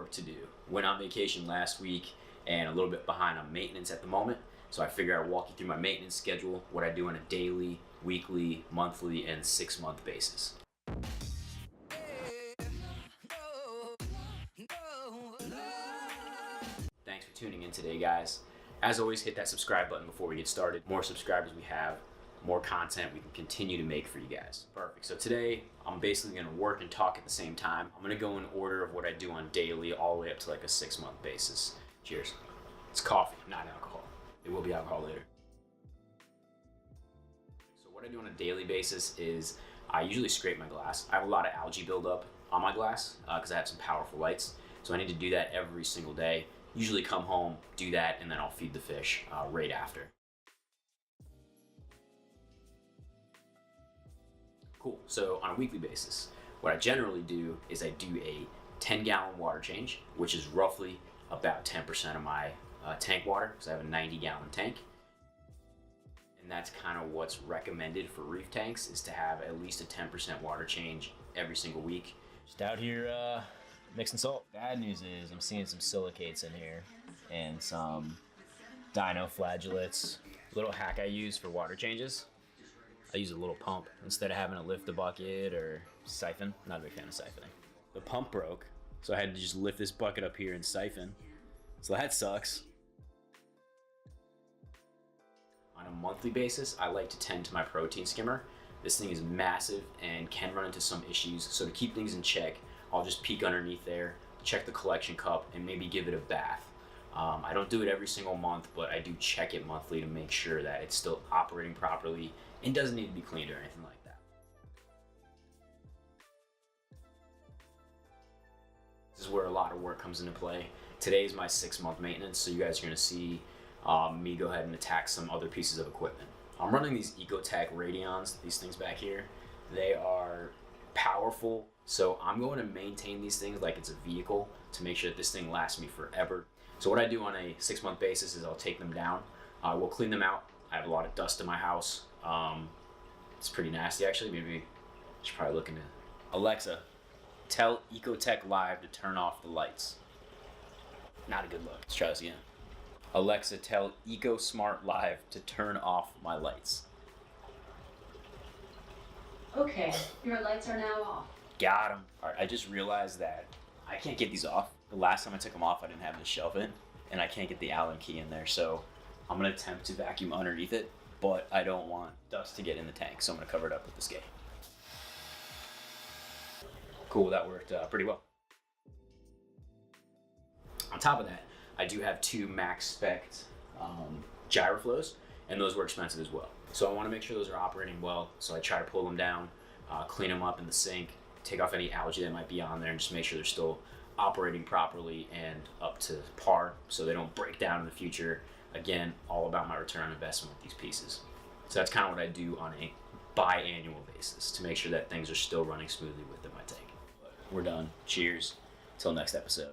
work to do. Went on vacation last week and a little bit behind on maintenance at the moment. So I figured I'd walk you through my maintenance schedule, what I do on a daily, weekly, monthly, and 6-month basis. Thanks for tuning in today, guys. As always, hit that subscribe button before we get started. The more subscribers we have, more content we can continue to make for you guys. Perfect. So today, I'm basically gonna work and talk at the same time. I'm gonna go in order of what I do on daily all the way up to like a 6-month basis. Cheers. It's coffee, not alcohol. It will be alcohol later. So what I do on a daily basis is I usually scrape my glass. I have a lot of algae buildup on my glass because I have some powerful lights. So I need to do that every single day. Usually come home, do that, and then I'll feed the fish right after. Cool, so on a weekly basis, what I generally do is I do a 10-gallon water change, which is roughly about 10% of my tank water, because I have a 90-gallon tank. And that's kind of what's recommended for reef tanks, is to have at least a 10% water change every single week. Just out here mixing salt. Bad news is I'm seeing some silicates in here and some dinoflagellates. Little hack I use for water changes, I use a little pump instead of having to lift the bucket or siphon. Not a big fan of siphoning. The pump broke, so I had to just lift this bucket up here and siphon. So that sucks. On a monthly basis, I like to tend to my protein skimmer. This thing is massive and can run into some issues, so to keep things in check, I'll just peek underneath there, check the collection cup, and maybe give it a bath. I don't do it every single month, but I do check it monthly to make sure that it's still operating properly and doesn't need to be cleaned or anything like that. This is where a lot of work comes into play. Today is my 6-month maintenance, so you guys are gonna see me go ahead and attack some other pieces of equipment. I'm running these Ecotech Radions, these things back here. They are powerful, so I'm going to maintain these things like it's a vehicle to make sure that this thing lasts me forever. So what I do on a 6-month basis is I'll take them down. We'll clean them out. I have a lot of dust in my house. It's pretty nasty actually. Maybe I should probably look into it. Alexa, tell Ecotech Live to turn off the lights. Not a good look. Let's try this again. Alexa, tell EcoSmart Live to turn off my lights. Okay, your lights are now off. Got him. All right, I just realized that I can't get these off. The last time I took them off, I didn't have the shelf in, and I can't get the Allen key in there, so I'm gonna attempt to vacuum underneath it, but I don't want dust to get in the tank, so I'm gonna cover it up with the skate. Cool, that worked pretty well. On top of that, I do have 2 max spec gyroflows, and those were expensive as well. So I want to make sure those are operating well, so I try to pull them down, clean them up in the sink, take off any algae that might be on there, and just make sure they're still operating properly and up to par so they don't break down in the future. Again, all about my return on investment with these pieces. So that's kind of what I do on a biannual basis to make sure that things are still running smoothly within my tank. We're done. Cheers. Till next episode.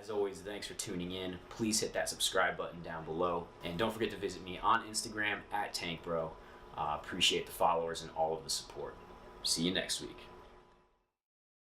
As always, thanks for tuning in. Please hit that subscribe button down below. And don't forget to visit me on Instagram @TankBro. Appreciate the followers and all of the support. See you next week.